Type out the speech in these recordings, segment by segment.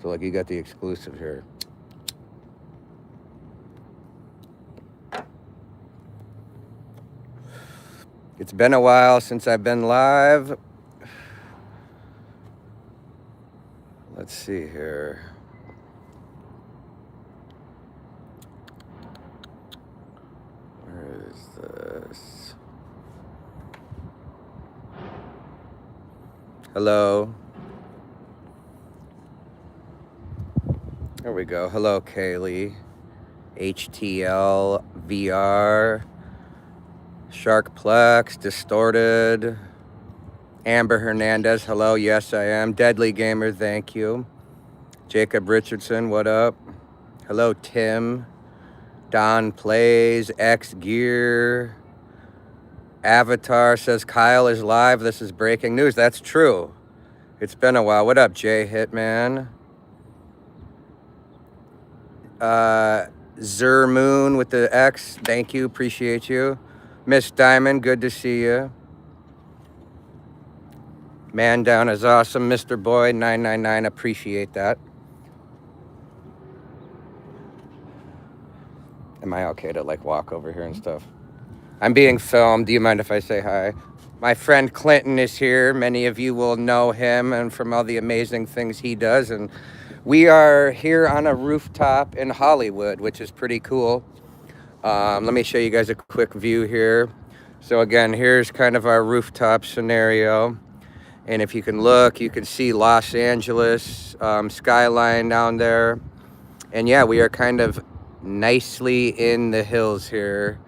So, like, you got the exclusive here. It's been a while since I've been live. Let's see here. Where is this? Hello. There we go. Hello, Kaylee. HTL, VR, Sharkplex, Distorted. Amber Hernandez, hello. Yes, I am. Deadly Gamer, thank you. Jacob Richardson, what up? Hello, Tim. Don Plays, X Gear. Avatar says Kyle is live. This is breaking news. That's true. It's been a while. What up, Jay Hitman? Zer Moon with the X. Thank you. Appreciate you. Miss Diamond, good to see you. Man Down is awesome. Mr. Boy 999, appreciate that. Am I okay to like walk over here and stuff? I'm being filmed. Do you mind if I say hi? My friend Clinton is here. Many of you will know him and from all the amazing things he does. And we are here on a rooftop in Hollywood, which is pretty cool. Let me show you guys a quick view here. So again, here's kind of our rooftop scenario. And if you can look, you can see Los Angeles skyline down there. And yeah, we are kind of nicely in the hills here.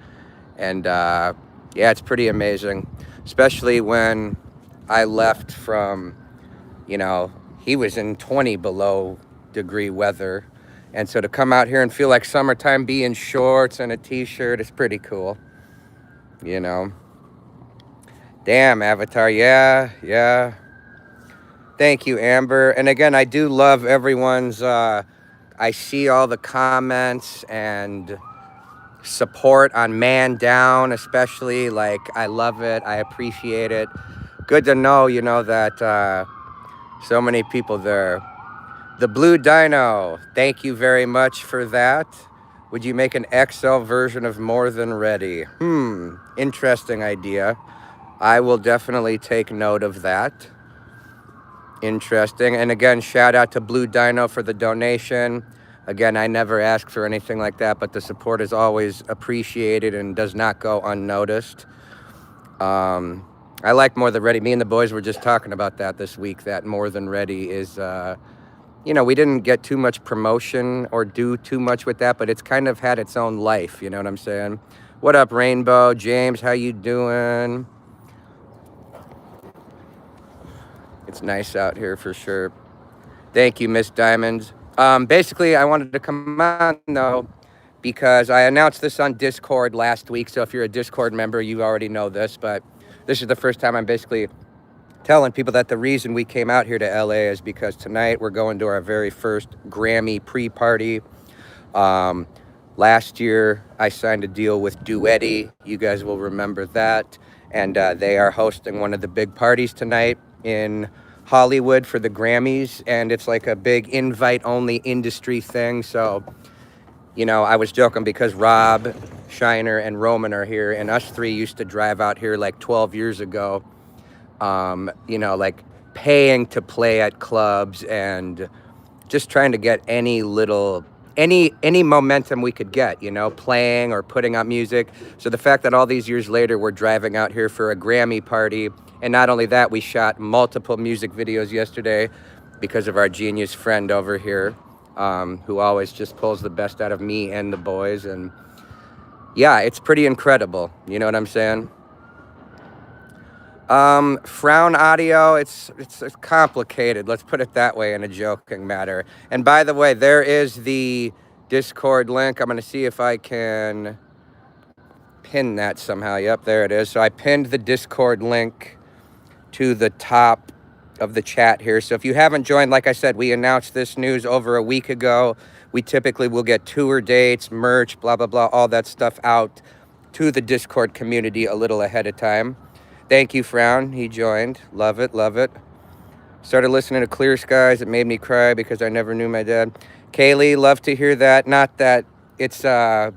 And yeah, it's pretty amazing. Especially when I left from, you know, he was in 20 below degree weather. And so to come out here and feel like summertime, be in shorts and a t-shirt, is pretty cool. You know. Damn, Avatar, yeah. Thank you, Amber. And again, I do love everyone's, I see all the comments and support on Man Down, especially. Like, I love it. I appreciate it. Good to know, you know, that so many people there. The Blue Dino, thank you very much for that. Would you make an XL version of More Than Ready? Interesting idea. I will definitely take note of that. Interesting. And again, shout out to Blue Dino for the donation. Again, I never ask for anything like that, but the support is always appreciated and does not go unnoticed. I like More Than Ready. Me and the boys were just talking about that this week, that More Than Ready is, you know, we didn't get too much promotion or do too much with that, but it's kind of had its own life, you know what I'm saying? What up, Rainbow? James, how you doing? It's nice out here for sure. Thank you, Miss Diamonds. Basically, I wanted to come on, though, because I announced this on Discord last week. So if you're a Discord member, you already know this. But this is the first time I'm basically telling people that the reason we came out here to LA is because tonight we're going to our very first Grammy pre-party. Last year, I signed a deal with Duetti. You guys will remember that. And they are hosting one of the big parties tonight in Hollywood for the Grammys. And it's like a big invite-only industry thing. So, you know, I was joking because Rob, Shiner, and Roman are here. And us three used to drive out here like 12 years ago. You know, like paying to play at clubs and just trying to get any little, any momentum we could get, you know, playing or putting out music. So the fact that all these years later, we're driving out here for a Grammy party. And not only that, we shot multiple music videos yesterday because of our genius friend over here, who always just pulls the best out of me and the boys. And yeah, it's pretty incredible. You know what I'm saying? Frown audio, it's complicated. Let's put it that way in a joking matter. And by the way, there is the Discord link. I'm going to see if I can pin that somehow. Yep, there it is. So I pinned the Discord link to the top of the chat here. So if you haven't joined, like I said, we announced this news over a week ago. We typically will get tour dates, merch, blah, blah, blah, all that stuff out to the Discord community a little ahead of time. Thank you, Frown. He joined. Love it, love it. Started listening to Clear Skies. It made me cry because I never knew my dad. Kaylee, love to hear that. Not that it's a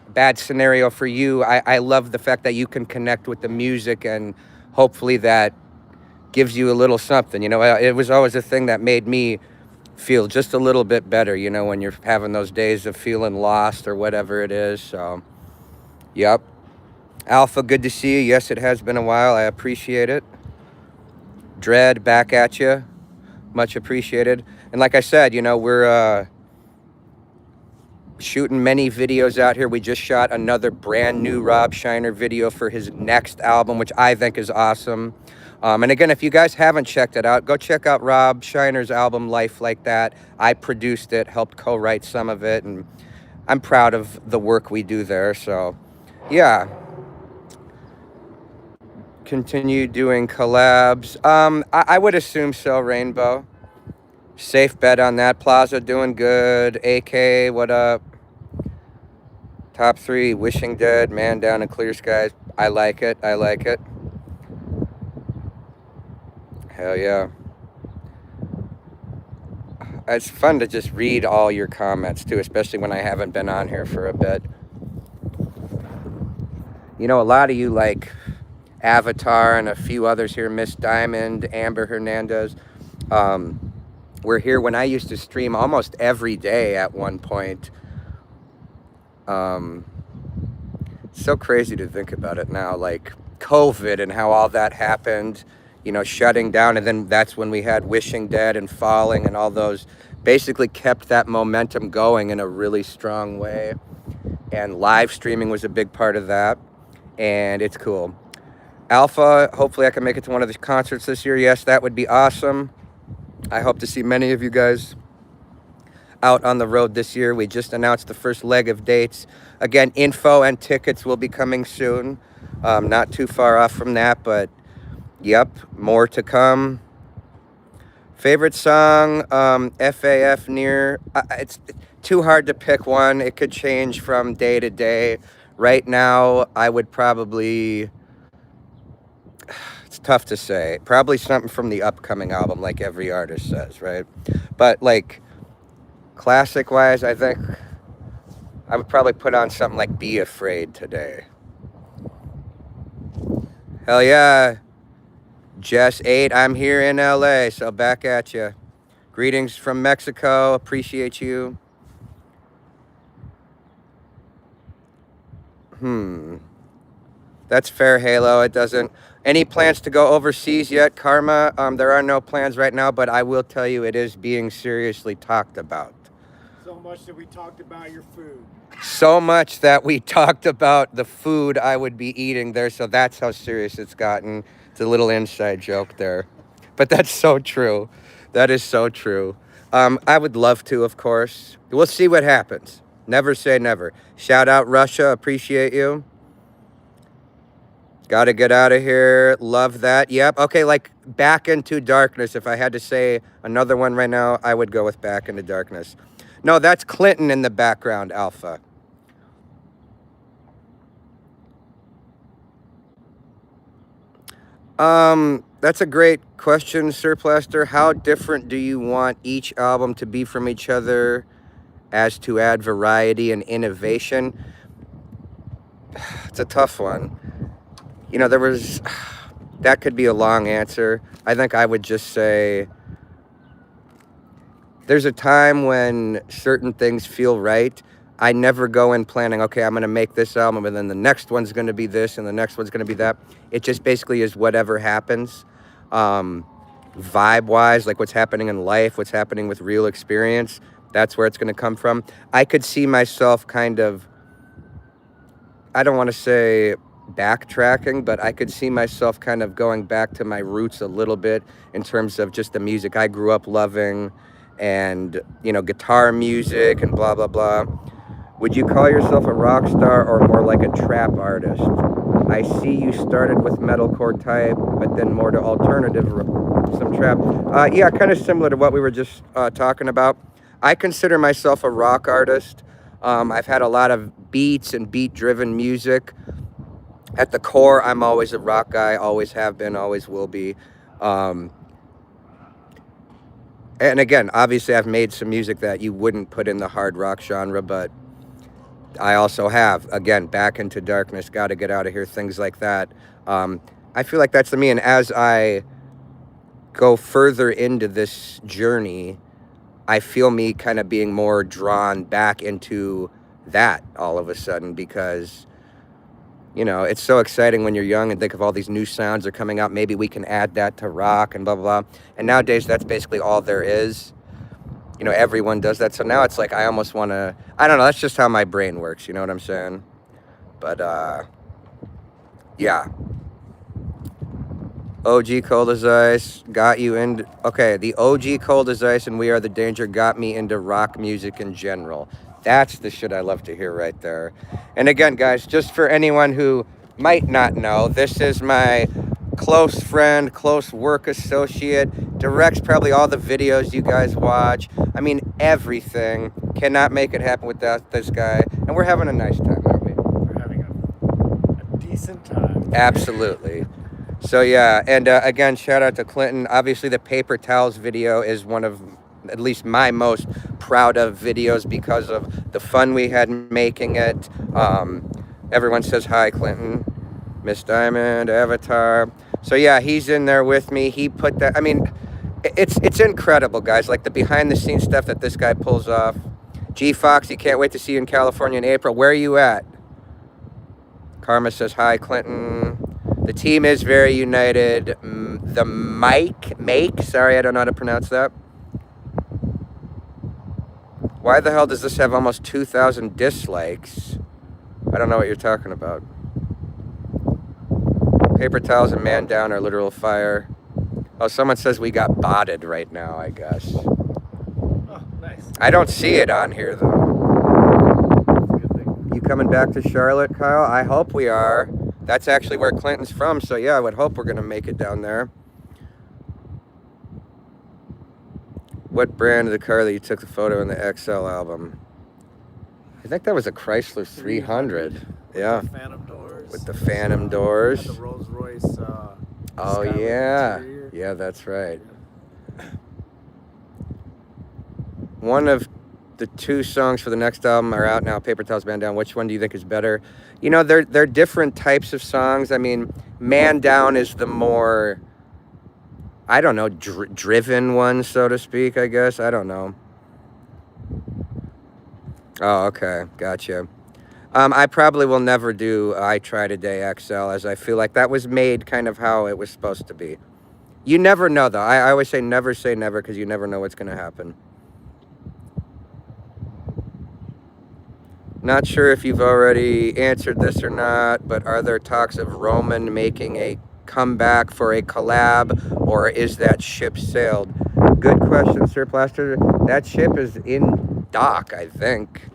bad scenario for you. I love the fact that you can connect with the music, and hopefully that gives you a little something. You know, it was always a thing that made me feel just a little bit better, you know, when you're having those days of feeling lost or whatever it is. So, yep. Alpha, good to see you. Yes, it has been a while. I appreciate it. Dread, back at you. Much appreciated. And like I said, you know, we're shooting many videos out here. We just shot another brand new Rob Shiner video for his next album, which I think is awesome. And again, if you guys haven't checked it out, go check out Rob Shiner's album, Life Like That. I produced it, helped co-write some of it, and I'm proud of the work we do there. So, yeah. Continue doing collabs. I would assume so, Rainbow. Safe bet on that. Plaza doing good. AK, what up? Top 3, Wishing Dead, Man Down in Clear Skies. I like it. I like it. Hell yeah. It's fun to just read all your comments too, especially when I haven't been on here for a bit. You know, a lot of you like Avatar and a few others here, Miss Diamond, Amber Hernandez. We're here when I used to stream almost every day at one point. So crazy to think about it now, like COVID and how all that happened, you know, shutting down. And then that's when we had Wishing Dead and Falling, and all those basically kept that momentum going in a really strong way. And live streaming was a big part of that. And it's cool. Alpha, hopefully I can make it to one of the concerts this year. Yes, that would be awesome. I hope to see many of you guys out on the road this year. We just announced the first leg of dates. Again, info and tickets will be coming soon. Not too far off from that, but yep, more to come. Favorite song, FAF Near. It's too hard to pick one. It could change from day to day. Right now, I would probably, it's tough to say. Probably something from the upcoming album, like every artist says, right? But like, classic-wise, I think I would probably put on something like Be Afraid today. Hell yeah. Jess 8, I'm here in LA, so back at you. Greetings from Mexico. Appreciate you. That's fair, Halo. It doesn't. Any plans to go overseas yet, Karma? There are no plans right now, but I will tell you it is being seriously talked about. So much that we talked about your food. So much that we talked about the food I would be eating there, so that's how serious it's gotten. It's a little inside joke there. But that's so true. That is so true. I would love to, of course. We'll see what happens. Never say never. Shout out Russia. Appreciate you. Gotta get out of here. Love that. Yep. Okay, like Back Into Darkness. If I had to say another one right now, I would go with Back Into Darkness. No, that's Clinton in the background, Alpha. That's a great question, Sir Plaster. How different do you want each album to be from each other as to add variety and innovation? It's a tough one. You know, that could be a long answer. I think I would just say there's a time when certain things feel right. I never go in planning, okay, I'm going to make this album, and then the next one's going to be this, and the next one's going to be that. It just basically is whatever happens. Vibe-wise, like what's happening in life, what's happening with real experience, that's where it's going to come from. I could see myself kind of, I don't want to say backtracking, but I could see myself kind of going back to my roots a little bit in terms of just the music I grew up loving and, you know, guitar music and blah, blah, blah. Would you call yourself a rock star or more like a trap artist? I see you started with metalcore type, but then more to alternative, some trap. Yeah, kind of similar to what we were just talking about. I consider myself a rock artist. I've had a lot of beats and beat-driven music. At the core, I'm always a rock guy, always have been, always will be. And again, obviously, I've made some music that you wouldn't put in the hard rock genre, but I also have, again, Back into Darkness, Gotta Get Out of Here, things like that. Um, I feel like that's the me. And as I go further into this journey, I feel me kind of being more drawn back into that all of a sudden because, you know, it's so exciting when you're young and think of all these new sounds that are coming out. Maybe we can add that to rock and blah, blah, blah. And nowadays, that's basically all there is. You know, everyone does that. So now it's like I almost want to, I don't know, that's just how my brain works. You know what I'm saying? But, yeah. OG Cold as Ice got you into, okay, the OG Cold as Ice and We Are the Danger got me into rock music in general. That's the shit I love to hear right there. And again, guys, just for anyone who might not know, this is my close friend, close work associate, directs probably all the videos you guys watch. I mean, everything. Cannot make it happen without this guy. And we're having a nice time, aren't we? We're having a decent time. Absolutely. So yeah, and again, shout out to Clinton. Obviously, the paper towels video is one of, at least my most proud of videos because of the fun we had making it. Everyone says hi, Clinton. Miss Diamond, Avatar. So yeah, he's in there with me. He put that. I mean, it's incredible, guys. Like the behind the scenes stuff that this guy pulls off. G Foxy, can't wait to see you in California in April. Where are you at? Karma says hi, Clinton. The team is very united. The sorry, I don't know how to pronounce that. Why the hell does this have almost 2,000 dislikes? I don't know what you're talking about. Paper towels and man down are literal fire. Oh, someone says we got botted right now, I guess. Oh, nice. I don't see it on here, though. You coming back to Charlotte, Kyle? I hope we are. That's actually where Clinton's from, so yeah, I would hope we're going to make it down there. What brand of the car that you took the photo in the XL album? I think that was a Chrysler 300. Yeah. With the Phantom doors. With the Phantom doors. The Rolls Royce. Oh, yeah. Interior. Yeah, that's right. One of the two songs for the next album are out now, Paper Towels, Man Down. Which one do you think is better? You know, they're different types of songs. I mean, Man Down is the more, I don't know, driven one, so to speak, I guess. I don't know. Oh, okay. Gotcha. I probably will never do I Try Today XL, as I feel like that was made kind of how it was supposed to be. You never know, though. I always say never, because you never know what's going to happen. Not sure if you've already answered this or not, but are there talks of Roman making a comeback for a collab, or is that ship sailed? Good question, Sir Plaster. That ship is in dock, I think.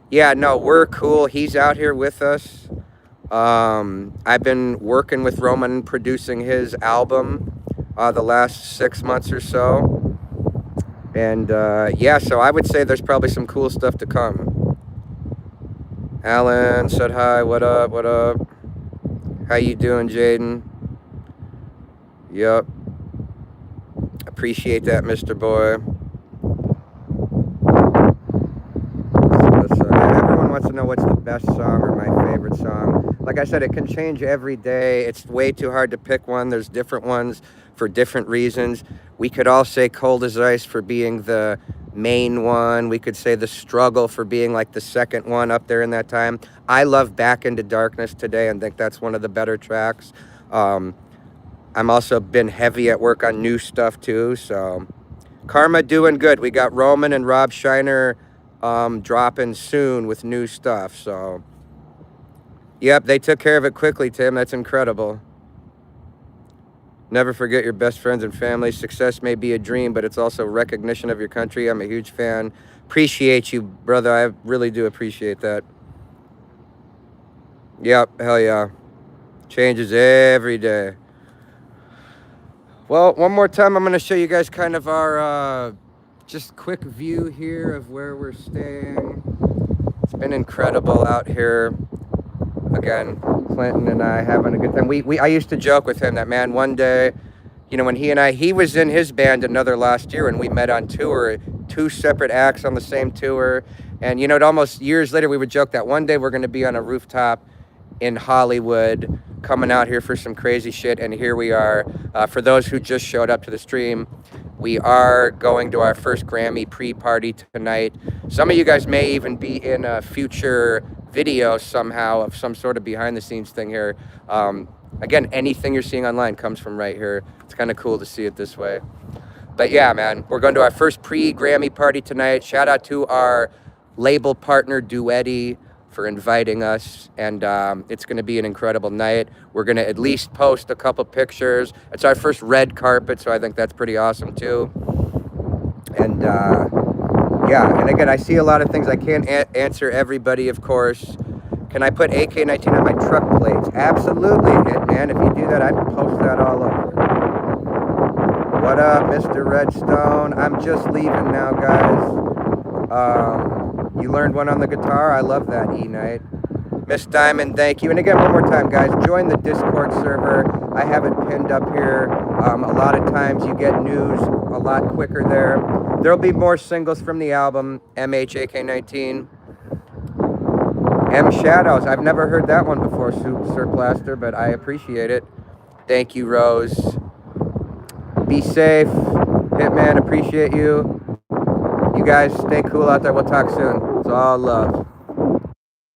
Yeah, no, we're cool. He's out here with us. I've been working with Roman producing his album the last 6 months or so. And yeah, so I would say there's probably some cool stuff to come. Alan said hi, what up, what up? How you doing, Jaden? Yup. Appreciate that, Mr. Boy. So, everyone wants to know what's the best song or my favorite song. Like I said, it can change every day. It's way too hard to pick one. There's different ones for different reasons. We could all say Cold as Ice for being the main one. We could say The Struggle for being like the second one up there in that time. I love Back into Darkness today and think that's one of the better tracks. I'm also been heavy at work on new stuff too. So Karma doing good. We got Roman and Rob Shiner dropping soon with new stuff. So yep, they took care of it quickly, Tim. That's incredible. Never forget your best friends and family. Success may be a dream, but it's also recognition of your country. I'm a huge fan. Appreciate you, brother. I really do appreciate that. Yep, hell yeah. Changes every day. Well, one more time, I'm going to show you guys kind of our just quick view here of where we're staying. It's been incredible out here. Again, Clinton and I having a good time. I used to joke with him that, man, one day You know, when he was in his band Another last year, and we met on tour, two separate acts on the same tour. And, you know, it almost years later, we would joke that one day we're going to be on a rooftop in Hollywood coming out here for some crazy shit. And here we are. For those who just showed up to the stream, we are going to our first Grammy pre-party tonight. Some of you guys may even be in a future video somehow of some sort of behind-the-scenes thing here. Again, anything you're seeing online comes from right here. It's kind of cool to see it this way. But yeah, man, we're going to our first pre-Grammy party tonight. Shout out to our label partner, Duetti, for inviting us. And it's going to be an incredible night. We're going to at least post a couple pictures. It's our first red carpet, so I think that's pretty awesome, too. And yeah, and again, I see a lot of things. I can't answer everybody, of course. Can I put AK-19 on my truck plates? Absolutely, Hitman. If you do that, I'd post that all over. What up, Mr. Redstone? I'm just leaving now, guys. You learned one on the guitar? I love that, E-Night. Miss Diamond, thank you. And again, one more time, guys, join the Discord server. I have it pinned up here. A lot of times you get news a lot quicker there. There'll be more singles from the album, MHAK-19. M Shadows. I've never heard that one before, Sir Plaster, but I appreciate it. Thank you, Rose. Be safe. Hitman, appreciate you. You guys stay cool out there. We'll talk soon. It's all love.